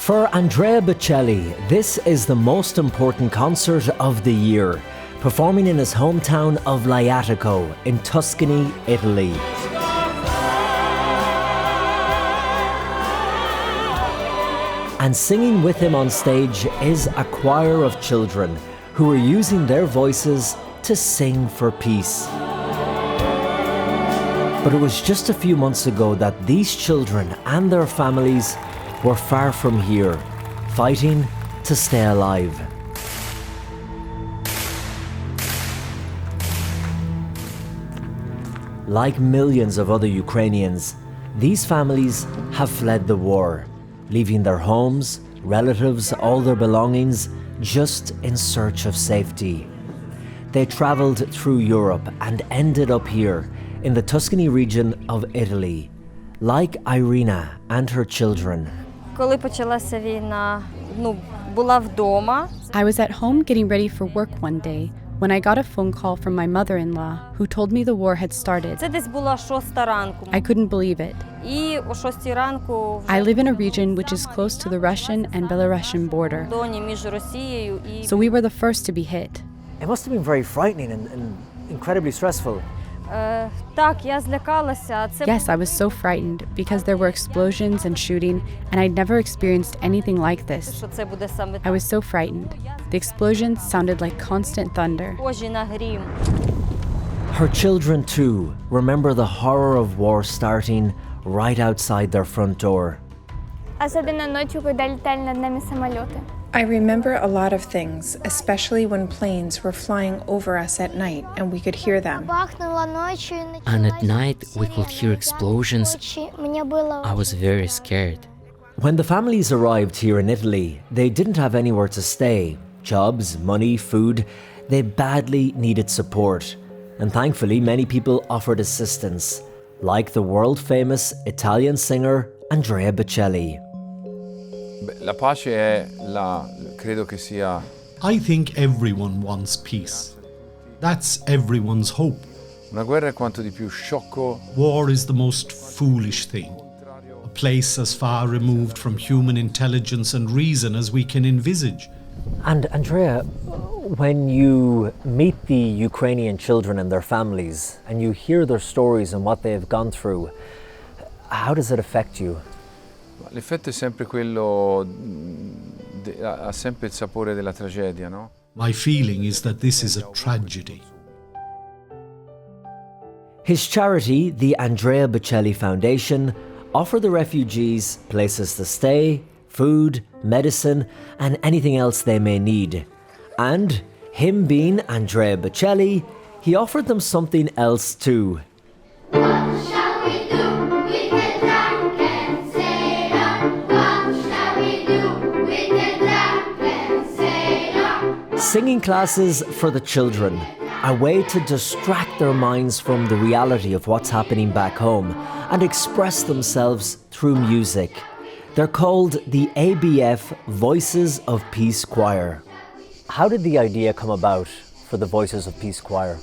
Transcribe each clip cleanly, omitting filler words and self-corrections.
For Andrea Bocelli, this is the most important concert of the year, performing in his hometown of Lajatico in Tuscany, Italy. And singing with him on stage is a choir of children who are using their voices to sing for peace. But it was just a few months ago that these children and their families were far from here, fighting to stay alive. Like millions of other Ukrainians, these families have fled the war, leaving their homes, relatives, all their belongings, just in search of safety. They travelled through Europe and ended up here in the Tuscany region of Italy, like Irina and her children. Коли почалася війна, була вдома. I was at home getting ready for work one day when I got a phone call from my mother-in-law who told me the war had started. Це десь була 6 ранку. I couldn't believe it. І о 6 ранку I live in a region which is close to the Russian and Belarusian border, кордоні між Росією і so we were the first to be hit. It must have been very frightening and incredibly stressful. Так, я злякалася. Це Yes, I was so frightened because there were explosions and shooting, and I'd never experienced anything like this. що це буде саме I was so frightened. The explosions sounded like constant thunder. схожі на грім. Her children too remember the horror of war starting right outside their front door. Особенно ночью, когда летали над нами самолеты. I remember a lot of things, especially when planes were flying over us at night and we could hear them. And at night we could hear explosions. I was very scared. When the families arrived here in Italy, they didn't have anywhere to stay. Jobs, money, food. They badly needed support. And thankfully, many people offered assistance, like the world-famous Italian singer Andrea Bocelli. La pace è credo che sia. I think everyone wants peace. That's everyone's hope. Una guerra è quanto di più sciocco. War is the most foolish thing. A place as far removed from human intelligence and reason as we can envisage. And Andrea, when you meet the Ukrainian children and their families, and you hear their stories and what they've gone through, how does it affect you? L'effetto è sempre quello, ha sempre il sapore della tragedia, no? My feeling is that this is a tragedy. His charity, the Andrea Bocelli Foundation, offer the refugees places to stay, food, medicine, and anything else they may need. And him being Andrea Bocelli, he offered them something else too. Singing classes for the children, a way to distract their minds from the reality of what's happening back home and express themselves through music. They're called the ABF Voices of Peace Choir. How did the idea come about for the Voices of Peace Choir?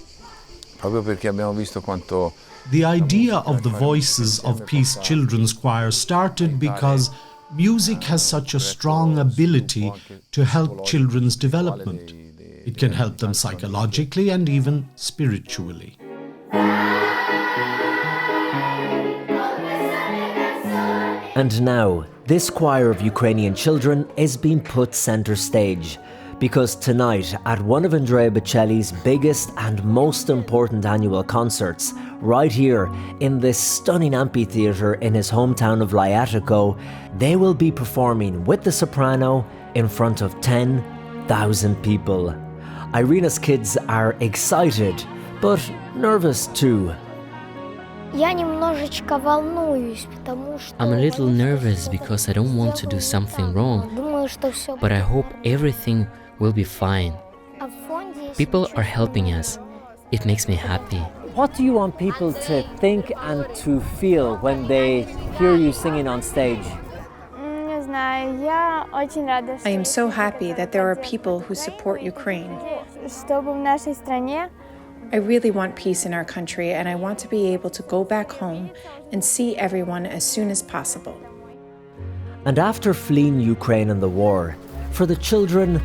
Proprio perché abbiamo visto quanto. The idea of the Voices of Peace Children's Choir started because music has such a strong ability to help children's development. It can help them psychologically and even spiritually. And now, this choir of Ukrainian children is being put centre stage, because tonight, at one of Andrea Bocelli's biggest and most important annual concerts, right here in this stunning amphitheatre in his hometown of Lajatico, they will be performing with the soprano in front of 10,000 people. Irina's kids are excited, but nervous too. I'm a little nervous because I don't want to do something wrong, but I hope everything will be fine. People are helping us. It makes me happy. What do you want people to think and to feel when they hear you singing on stage? I am so happy that there are people who support Ukraine. I really want peace in our country, and I want to be able to go back home and see everyone as soon as possible. And after fleeing Ukraine and the war, for the children,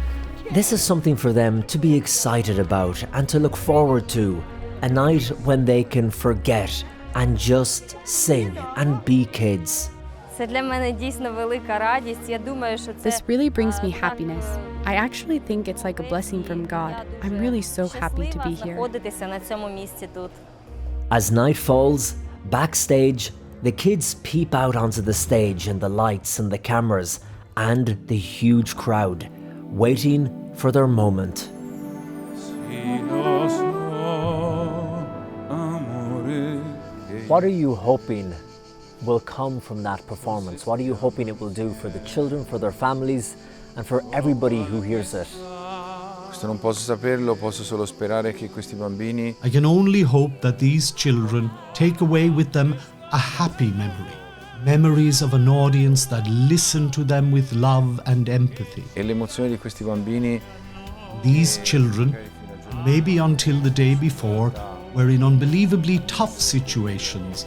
this is something for them to be excited about and to look forward to. A night when they can forget and just sing and be kids. Це для мене дійсно велика радість. Я думаю, що це This really brings me happiness. I actually think it's like a blessing from God. I'm really so happy to be here. знаходитися на цьому місці тут. As night falls, backstage, the kids peep out onto the stage and the lights and the cameras and the huge crowd, waiting for their moment. What are you hoping will come from that performance? What are you hoping it will do for the children, for their families, and for everybody who hears it? Questo non posso saperlo, posso solo sperare che questi bambini I can only hope that these children take away with them a happy memory. Memories of an audience that listened to them with love and empathy. e l'emozione di questi bambini These children, maybe until the day before, were in unbelievably tough situations,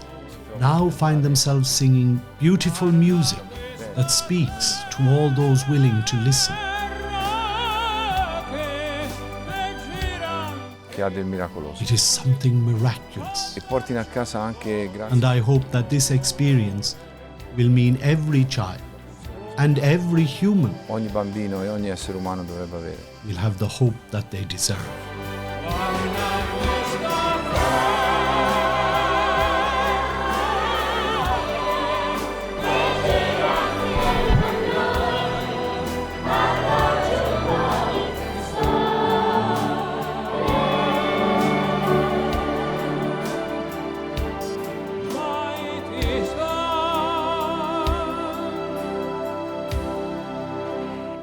now find themselves singing beautiful music that speaks to all those willing to listen. che ha del miracoloso. It is something miraculous. E portino a casa anche And grazie I hope that this experience will mean every child and every human ogni bambino e ogni essere umano dovrebbe avere. will have the hope that they deserve.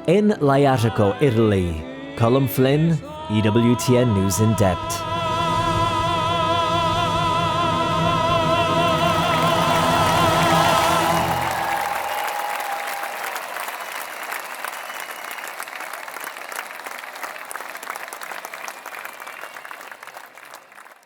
In Lajatico, Italy, Colm Flynn, EWTN News In Depth.